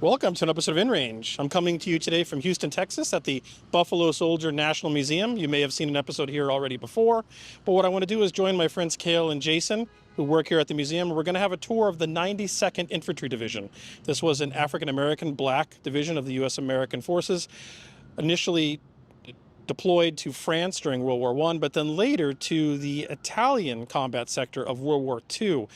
Welcome to an episode of InRange. I'm coming to you today from Houston, Texas at the Buffalo Soldier National Museum. You may have seen an episode here already before, but what I want to do is join my friends Cale and Jason, who work here at the museum. We're going to have a tour of the 92nd Infantry Division. This was an African-American black division of the U.S. American Forces, initially deployed to France during World War I, but then later to the Italian combat sector of World War II.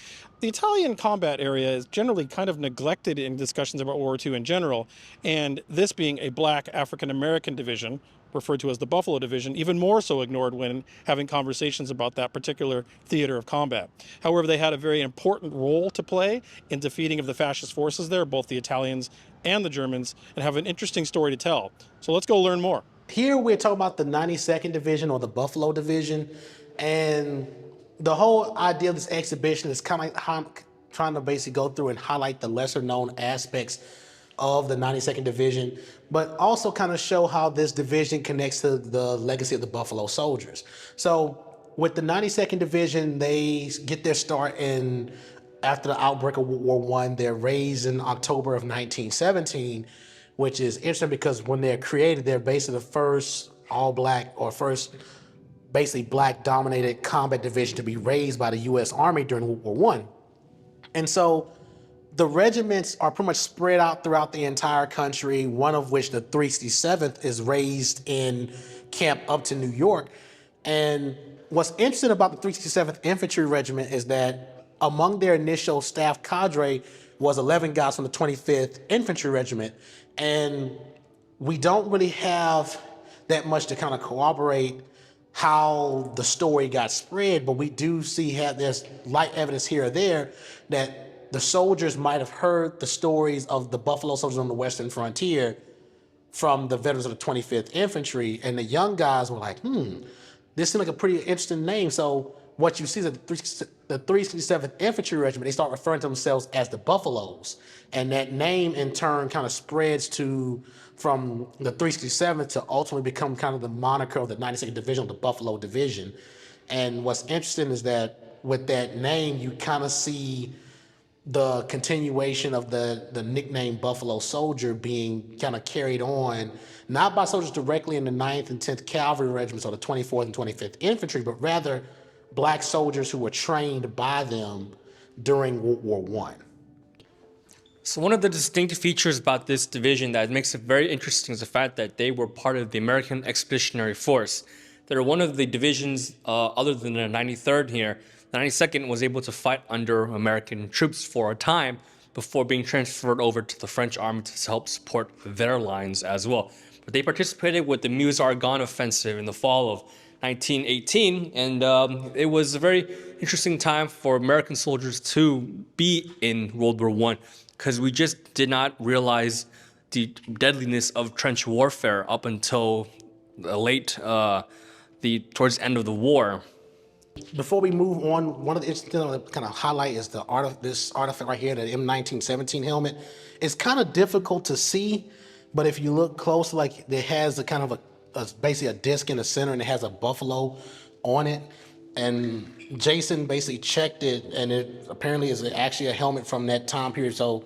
The Italian combat area is generally kind of neglected in discussions about World War II in general, and this being a black African-American division, referred to as the Buffalo Division, even more so ignored when having conversations about that particular theater of combat. However, they had a very important role to play in defeating of the fascist forces there, both the Italians and the Germans, and have an interesting story to tell. So let's go learn more. Here we're talking about the 92nd Division or the Buffalo Division, and the whole idea of this exhibition is kind of trying to basically go through and highlight the lesser known aspects of the 92nd Division, but also kind of show how this division connects to the legacy of the Buffalo Soldiers. So with the 92nd Division, they get their start after the outbreak of World War I. They're raised in October of 1917, which is interesting because when they're created, they're basically the first all-black or first basically black-dominated combat division to be raised by the U.S. Army during World War I. And so the regiments are pretty much spread out throughout the entire country, one of which, the 367th, is raised in Camp Upton, New York. And what's interesting about the 367th Infantry Regiment is that among their initial staff cadre was 11 guys from the 25th Infantry Regiment. And we don't really have that much to kind of corroborate how the story got spread, but we do there's light evidence here or there that the soldiers might have heard the stories of the Buffalo Soldiers on the Western frontier from the veterans of the 25th Infantry, and the young guys were like, this seems like a pretty interesting name. So what you see is that the 367th Infantry Regiment, they start referring to themselves as the Buffaloes. And that name in turn kind of spreads from the 367th to ultimately become kind of the moniker of the 92nd Division, the Buffalo Division. And what's interesting is that with that name, you kind of see the continuation of the nickname Buffalo Soldier being kind of carried on, not by soldiers directly in the 9th and 10th Cavalry Regiments or the 24th and 25th Infantry, but rather black soldiers who were trained by them during World War I. So one of the distinct features about this division that makes it very interesting is the fact that they were part of the American Expeditionary Force. They're one of the divisions, other than the 93rd here. The 92nd was able to fight under American troops for a time before being transferred over to the French army to help support their lines as well. But they participated with the Meuse-Argonne offensive in the fall of 1918, and it was a very interesting time for American soldiers to be in World War I, because we just did not realize the deadliness of trench warfare up until towards the end of the war. Before we move on, one of the interesting things I want to kind of highlight is this artifact right here, the M1917 helmet. It's kind of difficult to see, but if you look close, like it has a kind of basically a disc in the center, and it has a buffalo on it. And Jason basically checked it, and it apparently is actually a helmet from that time period. So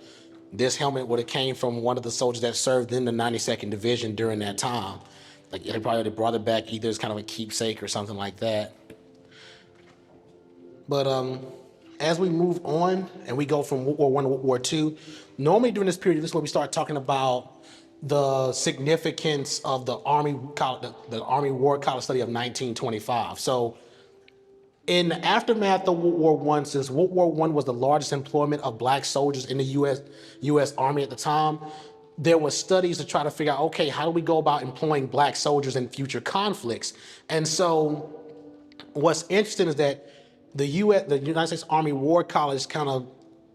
this helmet would have came from one of the soldiers that served in the 92nd Division during that time. Like they probably brought it back either as kind of a keepsake or something like that. But as we move on and we go from World War I to World War II, normally during this period, this is where we start talking about the significance of the Army War College Study of 1925. So in the aftermath of World War I, since World War I was the largest employment of black soldiers in the U.S. Army at the time, there were studies to try to figure out, okay, how do we go about employing black soldiers in future conflicts? And so what's interesting is that the United States Army War College kind of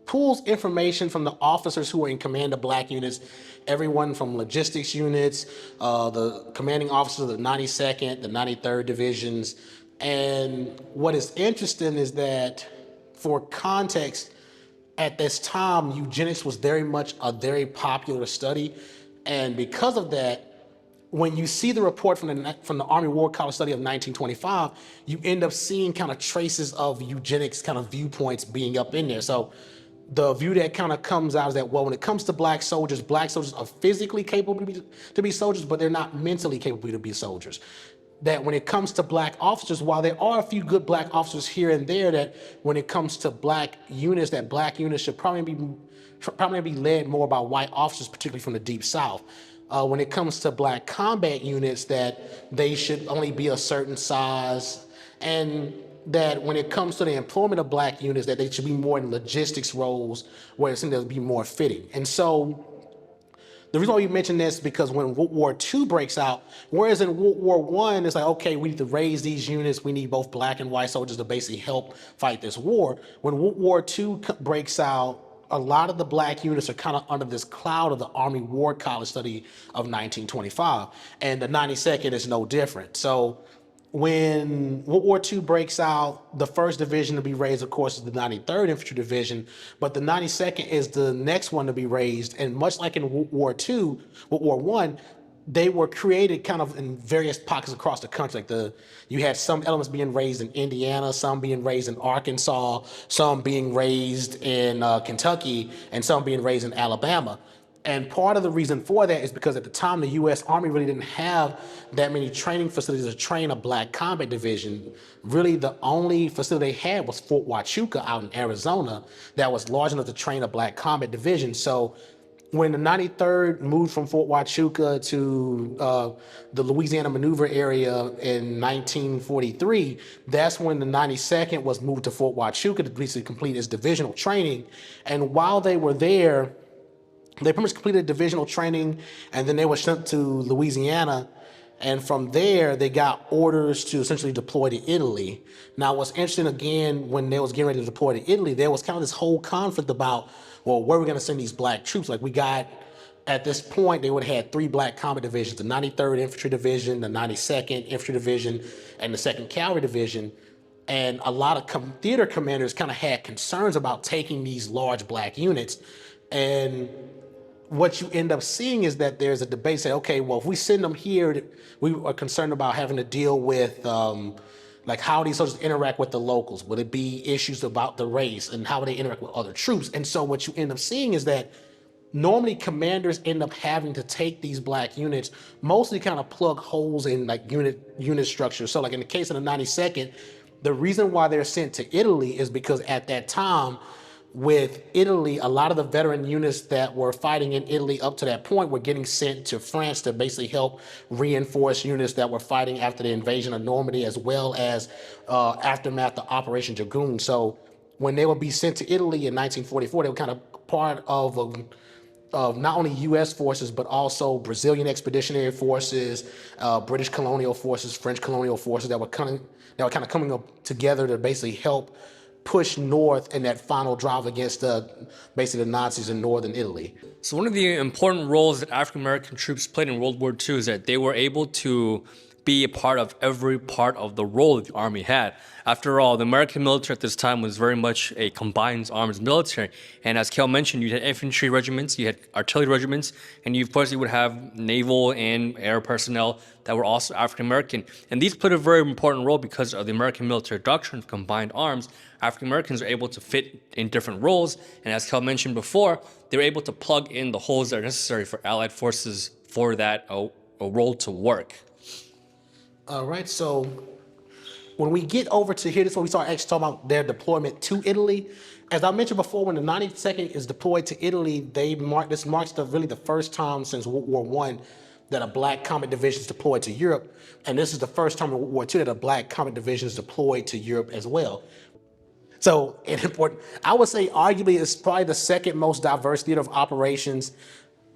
pulls information from the officers who are in command of black units, everyone from logistics units, the commanding officers of the 92nd, the 93rd Divisions. And what is interesting is that, for context, at this time, eugenics was very much a very popular study. And because of that, when you see the report from the Army War College Study of 1925, you end up seeing kind of traces of eugenics kind of viewpoints being up in there. So the view that kind of comes out is that, well, when it comes to black soldiers are physically capable to be soldiers, but they're not mentally capable to be soldiers. That when it comes to black officers, while there are a few good black officers here and there, that when it comes to black units, that black units should probably be led more by white officers, particularly from the Deep South. When it comes to black combat units, that they should only be a certain size, and that when it comes to the employment of black units, that they should be more in logistics roles where it's going to be more fitting. And so the reason why we mention this is because when World War II breaks out, whereas in World War I, it's like, okay, we need to raise these units. We need both black and white soldiers to basically help fight this war. When World War II breaks out, a lot of the black units are kind of under this cloud of the Army War College study of 1925. And the 92nd is no different. So when World War II breaks out, the first division to be raised, of course, is the 93rd Infantry Division, but the 92nd is the next one to be raised. And much like in World War II, World War I, they were created kind of in various pockets across the country. Like you had some elements being raised in Indiana, some being raised in Arkansas, some being raised in Kentucky, and some being raised in Alabama. And part of the reason for that is because at the time, the U.S. Army really didn't have that many training facilities to train a black combat division. Really, the only facility they had was Fort Huachuca out in Arizona that was large enough to train a black combat division. So when the 93rd moved from Fort Huachuca to the Louisiana Maneuver Area in 1943, that's when the 92nd was moved to Fort Huachuca to basically complete its divisional training. And while they were there, they pretty much completed divisional training, and then they were sent to Louisiana. And from there, they got orders to essentially deploy to Italy. Now, what's interesting, again, when they was getting ready to deploy to Italy, there was kind of this whole conflict about, well, where are we going to send these black troops? Like, we got, at this point, they would have had 3 black combat divisions, the 93rd Infantry Division, the 92nd Infantry Division, and the 2nd Cavalry Division. And a lot of theater commanders kind of had concerns about taking these large black units. And what you end up seeing is that there's a debate say, okay, well, if we send them here, we are concerned about having to deal with like how these soldiers interact with the locals. Would it be issues about the race and how they interact with other troops? And so what you end up seeing is that normally commanders end up having to take these black units, mostly kind of plug holes in like unit structure. So like in the case of the 92nd, the reason why they're sent to Italy is because at that time, with Italy, a lot of the veteran units that were fighting in Italy up to that point were getting sent to France to basically help reinforce units that were fighting after the invasion of Normandy, as well as aftermath of Operation Dragoon. So when they would be sent to Italy in 1944, they were kind of part of not only U.S. forces, but also Brazilian expeditionary forces, British colonial forces, French colonial forces that were kind of coming up together to basically help push north in that final drive against basically the Nazis in northern Italy. So one of the important roles that African American troops played in World War II is that they were able to be a part of every part of the role that the Army had. After all, the American military at this time was very much a combined arms military. And as Cale mentioned, you had infantry regiments, you had artillery regiments, and you, of course, you would have naval and air personnel that were also African American. And these played a very important role because of the American military doctrine of combined arms. African Americans are able to fit in different roles. And as Cale mentioned before, they were able to plug in the holes that are necessary for Allied forces for that a role to work. All right, so when we get over to here, this is when we start actually talking about their deployment to Italy. As I mentioned before, when the 92nd is deployed to Italy, this marks really the first time since World War I that a black combat division is deployed to Europe. And this is the first time in World War II that a black combat division is deployed to Europe as well. So I would say arguably it's probably the second most diverse theater of operations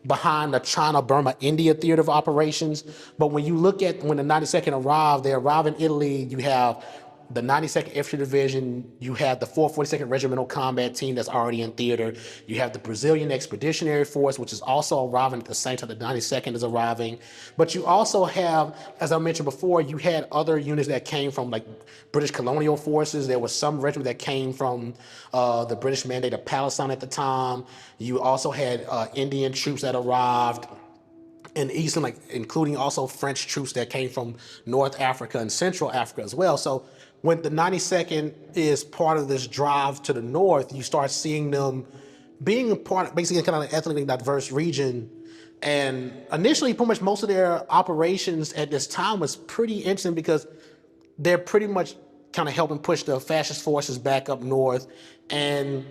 behind the China, Burma, India theater of operations. But when you look at when the 92nd arrived, they arrive in Italy, you have the 92nd Infantry Division, you have the 442nd Regimental Combat Team that's already in theater, you have the Brazilian Expeditionary Force, which is also arriving at the same time the 92nd is arriving. But you also have, as I mentioned before, you had other units that came from like British colonial forces. There was some regiment that came from the British Mandate of Palestine at the time. You also had Indian troops that arrived in Eastern, like including also French troops that came from North Africa and Central Africa as well. So when the 92nd is part of this drive to the north, you start seeing them being a part, basically kind of an ethnically diverse region. And initially, pretty much most of their operations at this time was pretty interesting because they're pretty much kind of helping push the fascist forces back up north. And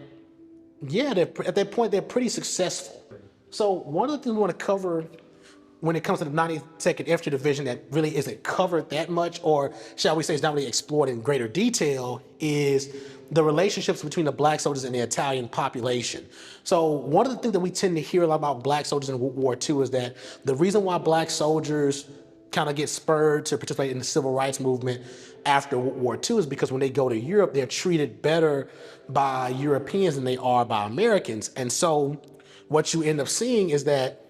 yeah, at that point, they're pretty successful. So one of the things we want to cover when it comes to the 92nd Infantry Division that really isn't covered that much, or shall we say it's not really explored in greater detail, is the relationships between the black soldiers and the Italian population. So one of the things that we tend to hear a lot about black soldiers in World War II is that the reason why black soldiers kind of get spurred to participate in the civil rights movement after World War II is because when they go to Europe, they're treated better by Europeans than they are by Americans. And so what you end up seeing is that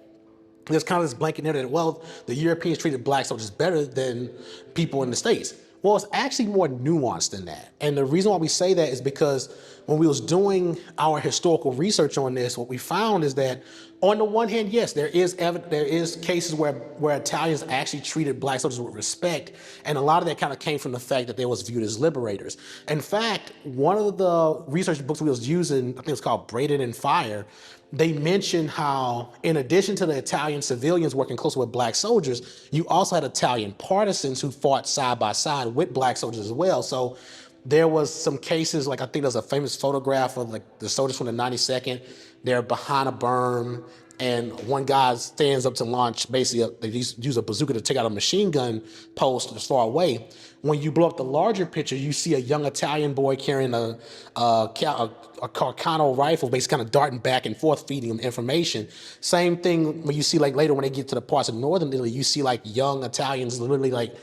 there's kind of this blanket narrative that, well, the Europeans treated black soldiers better than people in the States. Well, it's actually more nuanced than that. And the reason why we say that is because when we was doing our historical research on this, what we found is that on the one hand, yes, there is cases where Italians actually treated black soldiers with respect. And a lot of that kind of came from the fact that they was viewed as liberators. In fact, one of the research books we was using, I think it's called Braided in Fire, they mentioned how, in addition to the Italian civilians working closely with black soldiers, you also had Italian partisans who fought side by side with black soldiers as well. So there was some cases, like I think there's a famous photograph of like the soldiers from the 92nd. They're behind a berm, and one guy stands up to launch, basically, they use a bazooka to take out a machine gun post that's far away. When you blow up the larger picture, you see a young Italian boy carrying a Carcano rifle, basically kind of darting back and forth, feeding him information. Same thing when you see like later when they get to the parts of northern Italy, you see like young Italians literally like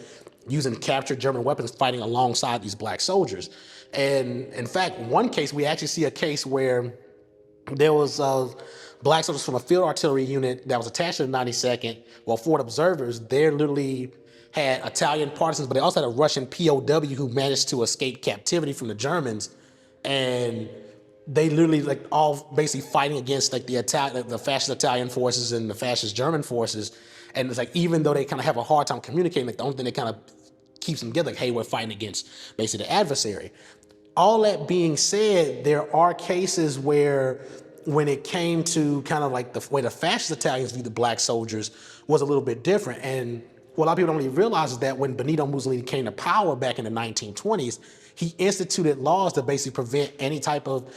using captured German weapons fighting alongside these black soldiers. And in fact, one case, we actually see a case where there was black soldiers from a field artillery unit that was attached to the 92nd, well, forward observers, they literally had Italian partisans, but they also had a Russian POW who managed to escape captivity from the Germans. And they literally like all basically fighting against like the fascist Italian forces and the fascist German forces. And it's like, even though they kind of have a hard time communicating, like the only thing that kind of keeps them together, like, hey, we're fighting against basically the adversary. All that being said, there are cases where when it came to kind of like the way the fascist Italians viewed the black soldiers was a little bit different. And what a lot of people don't really realize is that when Benito Mussolini came to power back in the 1920s, he instituted laws to basically prevent any type of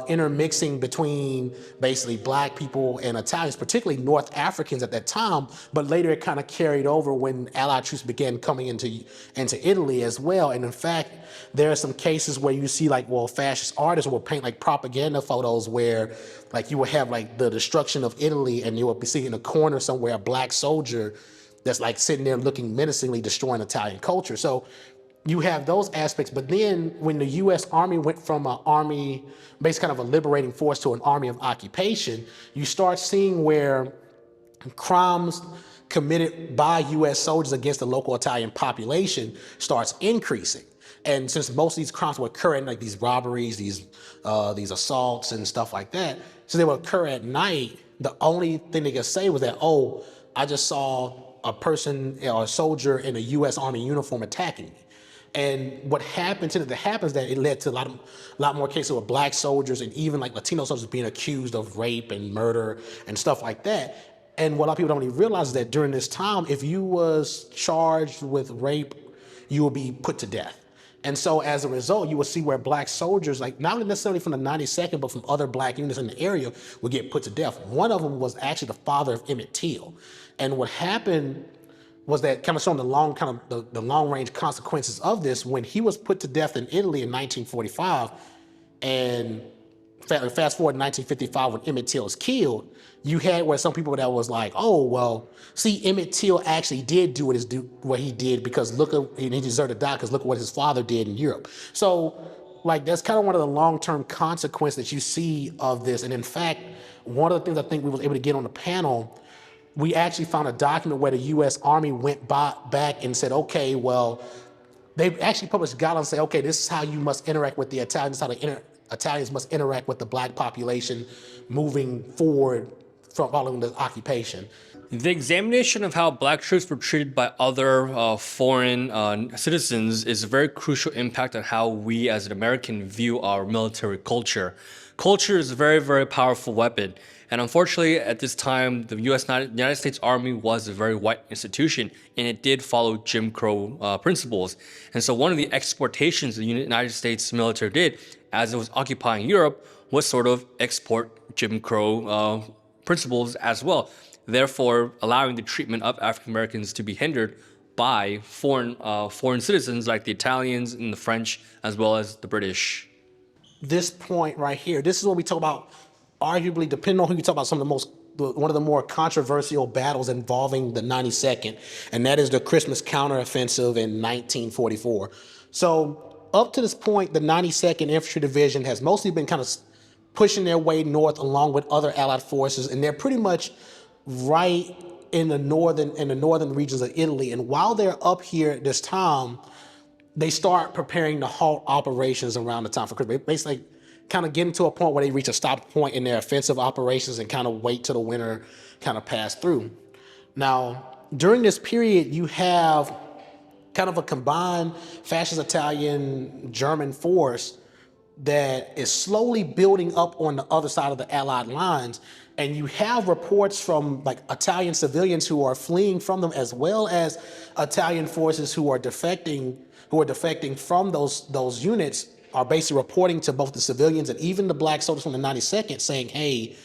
intermixing between basically black people and Italians, particularly North Africans at that time. But later it kind of carried over when Allied troops began coming into Italy as well. And in fact, there are some cases where you see like, well, fascist artists will paint like propaganda photos where like you will have like the destruction of Italy, and you will be seeing in a corner somewhere a black soldier that's like sitting there looking menacingly, destroying Italian culture. So you have those aspects. But then when the U.S. Army went from an army, basically kind of a liberating force, to an army of occupation, you start seeing where crimes committed by U.S. soldiers against the local Italian population starts increasing. And since most of these crimes would occur in like these robberies, these assaults and stuff like that, so they would occur at night, the only thing they could say was that, oh, I just saw a person or a soldier in a U.S. Army uniform attacking me. And what happened to that happens that it led to a lot more cases with black soldiers and even like Latino soldiers being accused of rape and murder and stuff like that. And what a lot of people don't even realize is that during this time, if you was charged with rape, you will be put to death. And so as a result, you will see where black soldiers, like not necessarily from the 92nd, but from other black units in the area, would get put to death. One of them was actually the father of Emmett Till. And what happened was that, kind of showing the long range consequences of this, when he was put to death in Italy in 1945, and fast forward to 1955 when Emmett Till was killed, you had where some people that was like, oh, well, see, Emmett Till actually did do what he did because he deserved to die because look at what his father did in Europe. So like that's kind of one of the long-term consequences that you see of this. And in fact, one of the things I think we was able to get on the panel, we actually found a document where the U.S. Army went back and said, okay, well, they actually published guidelines say, okay, this is how you must interact with the Italians, how the Italians must interact with the black population moving forward following the occupation. The examination of how black troops were treated by other foreign citizens is a very crucial impact on how we as an American view our military culture. Culture is a very, very powerful weapon. And unfortunately, at this time, the United States Army was a very white institution, and it did follow Jim Crow principles. And so one of the exportations the United States military did as it was occupying Europe was sort of export Jim Crow principles as well, therefore allowing the treatment of African Americans to be hindered by foreign citizens like the Italians and the French, as well as the British. This point right here, this is what we talk about, arguably, depending on who you talk about, one of the more controversial battles involving the 92nd, and that is the Christmas counteroffensive in 1944. So up to this point, the 92nd Infantry Division has mostly been kind of pushing their way north along with other Allied forces, and they're pretty much right in the northern regions of Italy. And while they're up here at this time, they start preparing to halt operations around the time for Christmas. Basically, kind of getting to a point where they reach a stop point in their offensive operations and kind of wait till the winter kind of pass through. Now, during this period, you have kind of a combined fascist Italian German force that is slowly building up on the other side of the Allied lines. And you have reports from like Italian civilians who are fleeing from them, as well as Italian forces who are defecting from those units, are basically reporting to both the civilians and even the black soldiers from the 92nd saying, hey,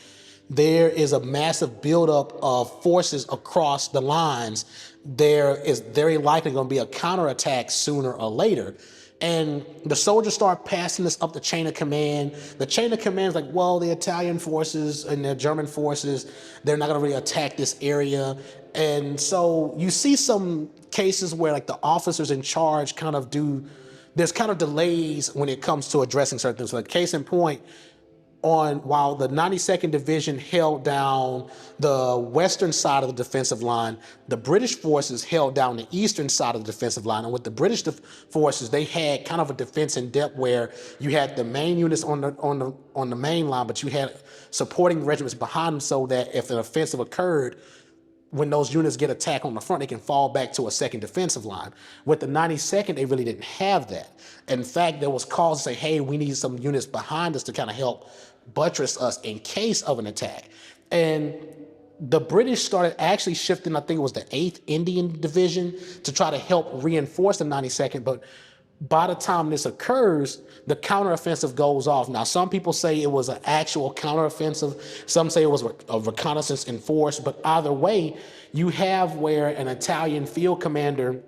there is a massive buildup of forces across the lines. There is very likely going to be a counterattack sooner or later. And the soldiers start passing this up the chain of command. The chain of command is like, well, the Italian forces and the German forces, they're not going to really attack this area. And so you see some cases where like the officers in charge there's kind of delays when it comes to addressing certain things. So, like, case in point, while the 92nd Division held down the western side of the defensive line, the British forces held down the eastern side of the defensive line. And with the British forces, they had kind of a defense in depth where you had the main units on the main line, but you had supporting regiments behind them so that if an offensive occurred, when those units get attacked on the front, they can fall back to a second defensive line. With the 92nd, they really didn't have that. In fact, there was calls to say, hey, we need some units behind us to kind of help buttress us in case of an attack. And the British started actually shifting, I think it was the 8th Indian Division, to try to help reinforce the 92nd. But by the time this occurs, the counteroffensive goes off. Now, some people say it was an actual counteroffensive. Some say it was a reconnaissance in force. But either way, you have where an Italian field commander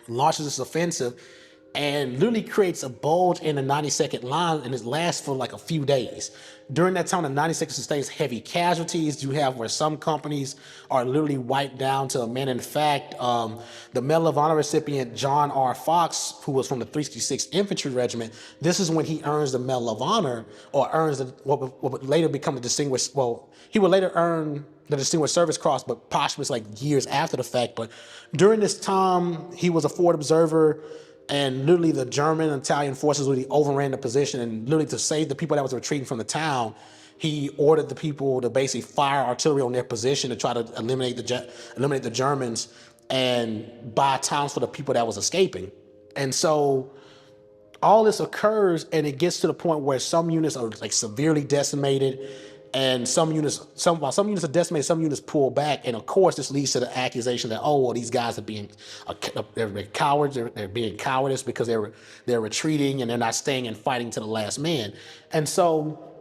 launches this offensive and literally creates a bulge in the 92nd line, and it lasts for like a few days. During that time, the 92nd sustains heavy casualties. You have where some companies are literally wiped down to a man. In fact, the Medal of Honor recipient John R. Fox, who was from the 366th Infantry Regiment, this is when he earns the Medal of Honor, or earns what would later become the distinguished, well, he would later earn the Distinguished Service Cross, but posthumous like years after the fact. But during this time, he was a forward observer, and literally the German and Italian forces really overran the position, and literally to save the people that was retreating from the town, he ordered the people to basically fire artillery on their position to try to eliminate the Germans and buy towns for the people that was escaping. And so all this occurs, and it gets to the point where some units are like severely decimated, and some units are decimated, some units pull back, and of course this leads to the accusation that, oh, well, these guys are they're cowards, they're being cowardice because they're retreating and they're not staying and fighting to the last man. And so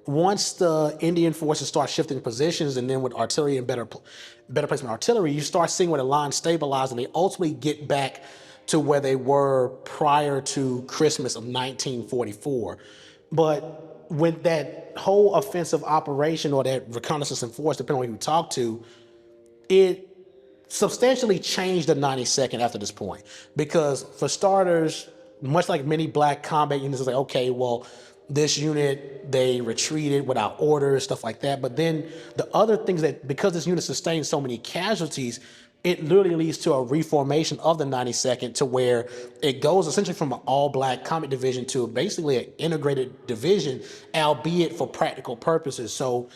once the Indian forces start shifting positions, and then with artillery and better placement artillery, you start seeing where the lines stabilize, and they ultimately get back to where they were prior to Christmas of 1944. But with that whole offensive operation, or that reconnaissance in force, depending on who you talk to, it substantially changed the 92nd after this point. Because for starters, much like many black combat units, it's like, okay, well, this unit, they retreated without orders, stuff like that. But then the other things that, because this unit sustained so many casualties, it literally leads to a reformation of the 92nd, to where it goes essentially from an all-black combat division to basically an integrated division, albeit for practical purposes. So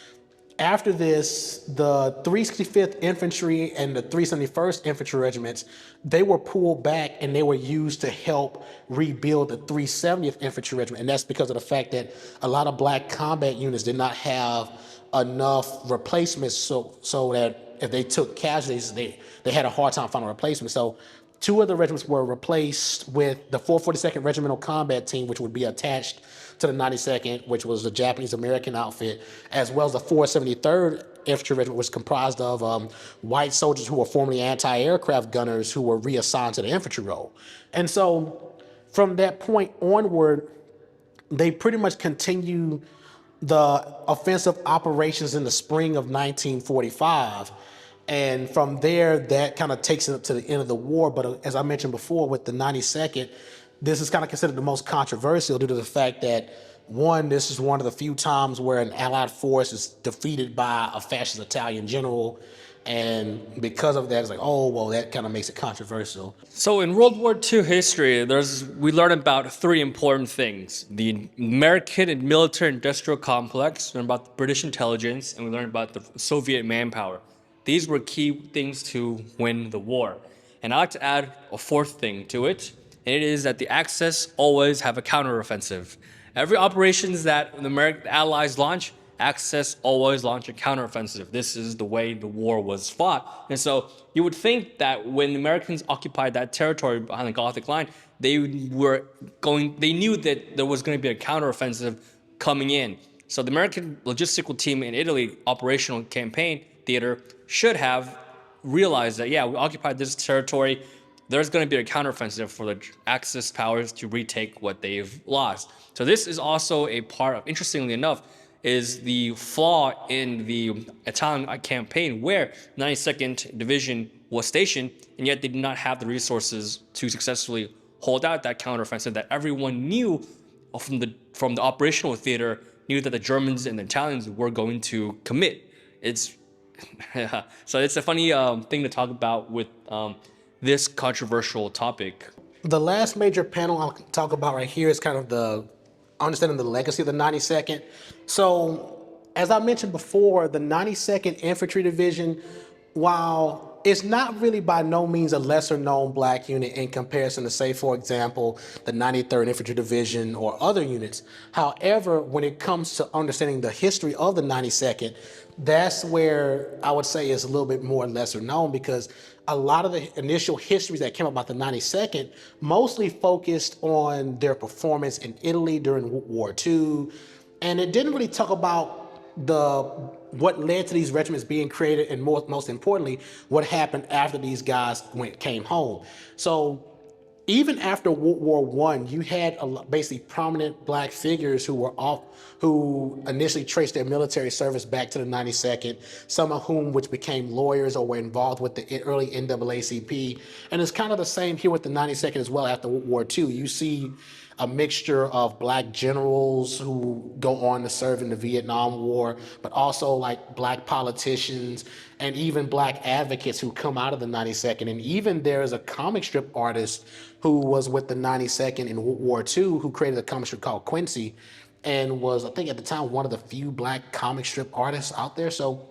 After this, the 365th Infantry and the 371st Infantry Regiments, they were pulled back and they were used to help rebuild the 370th Infantry Regiment. And that's because of the fact that a lot of black combat units did not have enough replacements so that if they took casualties, they had a hard time finding replacements. So two of the regiments were replaced with the 442nd Regimental Combat Team, which would be attached to the 92nd, which was the Japanese-American outfit, as well as the 473rd Infantry Regiment, which was comprised of white soldiers who were formerly anti-aircraft gunners who were reassigned to the infantry role. And so from that point onward, they pretty much continue the offensive operations in the spring of 1945. And from there, that kind of takes it up to the end of the war. But as I mentioned before, with the 92nd, this is kind of considered the most controversial due to the fact that, one, this is one of the few times where an Allied force is defeated by a fascist Italian general. And because of that, it's like, oh, well, that kind of makes it controversial. So in World War II history, we learn about three important things: the American and military industrial complex, we learn about the British intelligence, and we learn about the Soviet manpower. These were key things to win the war. And I like to add a fourth thing to it, and it is that the Axis always have a counteroffensive. Every operations that the Allies launch, Axis always launch a counteroffensive. This is the way the war was fought. And so you would think that when the Americans occupied that territory behind the Gothic line, they knew that there was going to be a counteroffensive coming in. So the American logistical team in Italy, operational campaign theater, should have realized that, yeah, we occupied this territory. There's going to be a counteroffensive for the Axis powers to retake what they've lost. So this is also a part of, interestingly enough, is the flaw in the Italian campaign where 92nd Division was stationed, and yet they did not have the resources to successfully hold out that counteroffensive that everyone knew from the operational theater, knew that the Germans and the Italians were going to commit. So it's a funny thing to talk about with this controversial topic. The last major panel I'll talk about right here is kind of the understanding the legacy of the 92nd. So, as I mentioned before, the 92nd Infantry Division, while it's not really by no means a lesser known black unit in comparison to, say, for example, the 93rd Infantry Division or other units. However, when it comes to understanding the history of the 92nd, that's where I would say is a little bit more lesser known, because a lot of the initial histories that came about the 92nd mostly focused on their performance in Italy during World War II. And it didn't really talk about what led to these regiments being created, and most importantly, what happened after these guys came home. So even after World War I, you had basically prominent black figures who initially traced their military service back to the 92nd, some of whom which became lawyers or were involved with the early NAACP. And it's kind of the same here with the 92nd as well after World War II. You see a mixture of black generals who go on to serve in the Vietnam War, but also like black politicians and even black advocates who come out of the 92nd. And even there's a comic strip artist who was with the 92nd in World War II who created a comic strip called Quincy, and was, I think at the time, one of the few black comic strip artists out there. So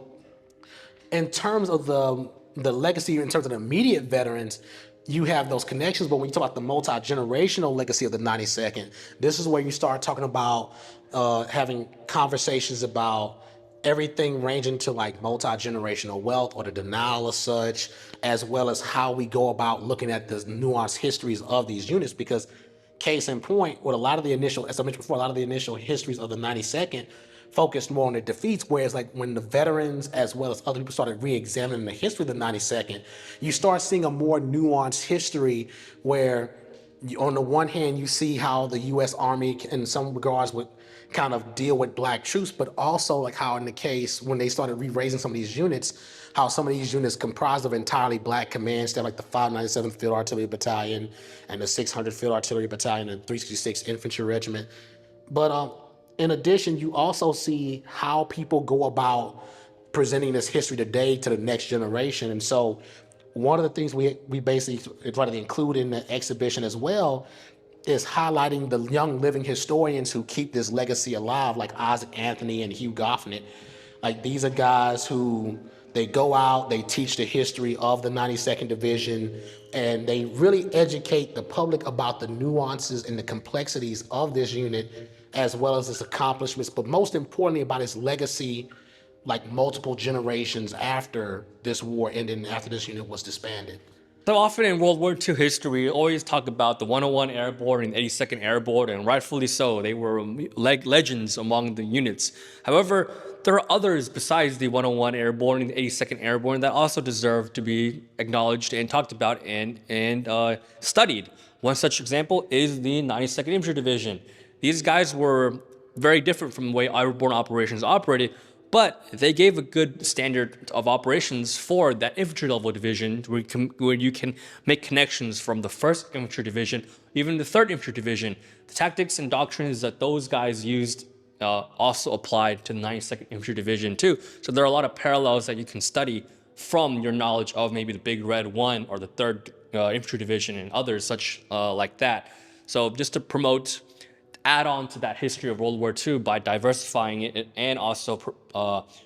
in terms of the legacy, in terms of the immediate veterans, you have those connections. But when you talk about the multi-generational legacy of the 92nd, this is where you start talking about having conversations about everything ranging to like multi-generational wealth or the denial of such, as well as how we go about looking at the nuanced histories of these units. Because case in point, with a lot of the initial, as I mentioned before, a lot of the initial histories of the 92nd focused more on the defeats, whereas like when the veterans as well as other people started re-examining the history of the 92nd, you start seeing a more nuanced history where on the one hand, you see how the U.S. Army in some regards would kind of deal with black troops, but also like how in the case when they started re-raising some of these units, how some of these units comprised of entirely black command staff, like the 597th Field Artillery Battalion and the 600th Field Artillery Battalion and 366th Infantry Regiment. But in addition, you also see how people go about presenting this history today to the next generation. And so one of the things we basically try to include in the exhibition as well is highlighting the young living historians who keep this legacy alive, like Isaac Anthony and Hugh Goffnett, Like these are guys who they go out, they teach the history of the 92nd Division, and they really educate the public about the nuances and the complexities of this unit, as well as its accomplishments, but most importantly about its legacy, like multiple generations after this war ended and after this unit was disbanded. So often in World War II history, we always talk about the 101 Airborne and 82nd Airborne, and rightfully so. They were legends among the units. However, there are others besides the 101 Airborne and the 82nd Airborne that also deserve to be acknowledged and talked about and studied. One such example is the 92nd Infantry Division. These guys were very different from the way airborne operations operated, but they gave a good standard of operations for that infantry level division where you can make connections from the 1st Infantry Division, even the 3rd Infantry Division. The tactics and doctrines that those guys used also applied to the 92nd Infantry Division too. So there are a lot of parallels that you can study from your knowledge of maybe the Big Red 1 or the 3rd Infantry Division and others such like that. So just to promote, add on to that history of World War II by diversifying it and also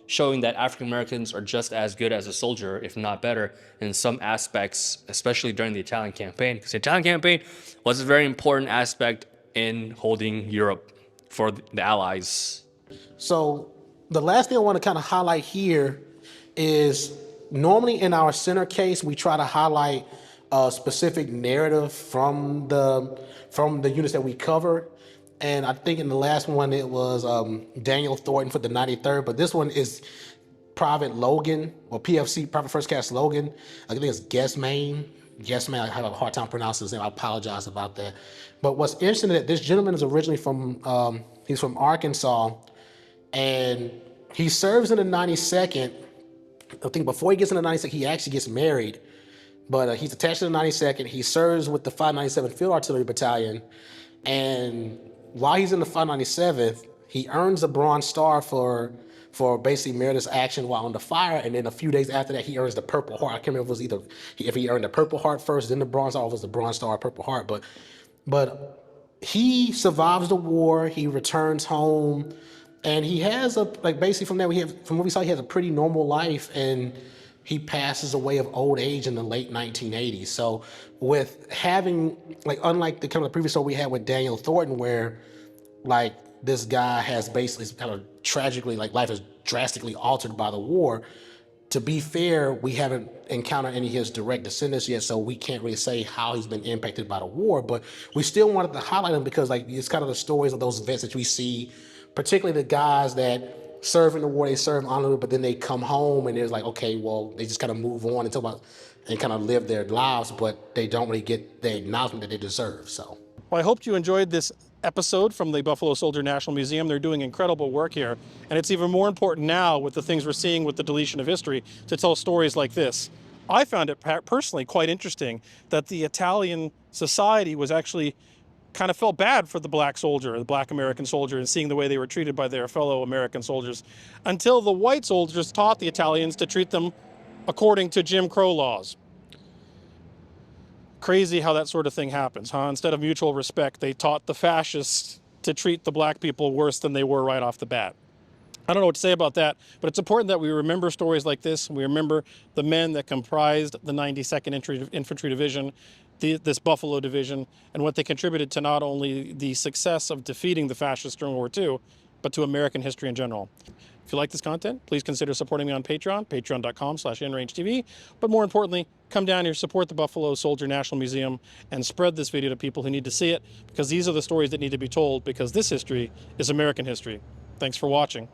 showing that African Americans are just as good as a soldier, if not better, in some aspects, especially during the Italian campaign, because the Italian campaign was a very important aspect in holding Europe for the Allies. So the last thing I want to kind of highlight here is normally in our center case, we try to highlight a specific narrative from the units that we cover. And I think in the last one, it was Daniel Thornton for the 93rd, but this one is Private Logan, or PFC, Private First Class Logan. I think it's Guessmain. I have a hard time pronouncing his name. I apologize about that. But what's interesting is that this gentleman is originally from, he's from Arkansas, and he serves in the 92nd. I think before he gets in the 92nd, he actually gets married, but he's attached to the 92nd. He serves with the 597th Field Artillery Battalion, and while he's in the 597th, he earns a Bronze Star for basically meritorious action while under fire, and then a few days after that, he earns the Purple Heart. I can't remember if it was if he earned the Purple Heart first, then the Bronze Star, or if it was the Bronze Star or Purple Heart, but he survives the war, he returns home, and he has basically from what we saw, he has a pretty normal life, and he passes away of old age in the late 1980s. So with having, unlike the kind of the previous story we had with Daniel Thornton, where this guy has basically kind of tragically, life is drastically altered by the war. To be fair, we haven't encountered any of his direct descendants yet, so we can't really say how he's been impacted by the war, but we still wanted to highlight him because it's kind of the stories of those vets that we see, particularly the guys that serve in the war, they serve honorably, but then they come home and there's okay, well, they just kind of move on and kind of live their lives, but they don't really get the acknowledgement that they deserve. So, Well, I hope you enjoyed this episode from the Buffalo Soldier National Museum. They're doing incredible work here, and it's even more important now with the things we're seeing with the deletion of history to tell stories like this. I found it personally quite interesting that the Italian society was actually kind of felt bad for the black soldier, the black American soldier, and seeing the way they were treated by their fellow American soldiers, until the white soldiers taught the Italians to treat them according to Jim Crow laws. Crazy how that sort of thing happens, huh? Instead of mutual respect, they taught the fascists to treat the black people worse than they were right off the bat. I don't know what to say about that, but it's important that we remember stories like this, and we remember the men that comprised the 92nd Infantry Division, this Buffalo Division, and what they contributed to not only the success of defeating the fascists during World War II, but to American history in general. If you like this content, please consider supporting me on Patreon, patreon.com/InRangeTV. But more importantly, come down here, support the Buffalo Soldier National Museum, and spread this video to people who need to see it, because these are the stories that need to be told, because this history is American history. Thanks for watching.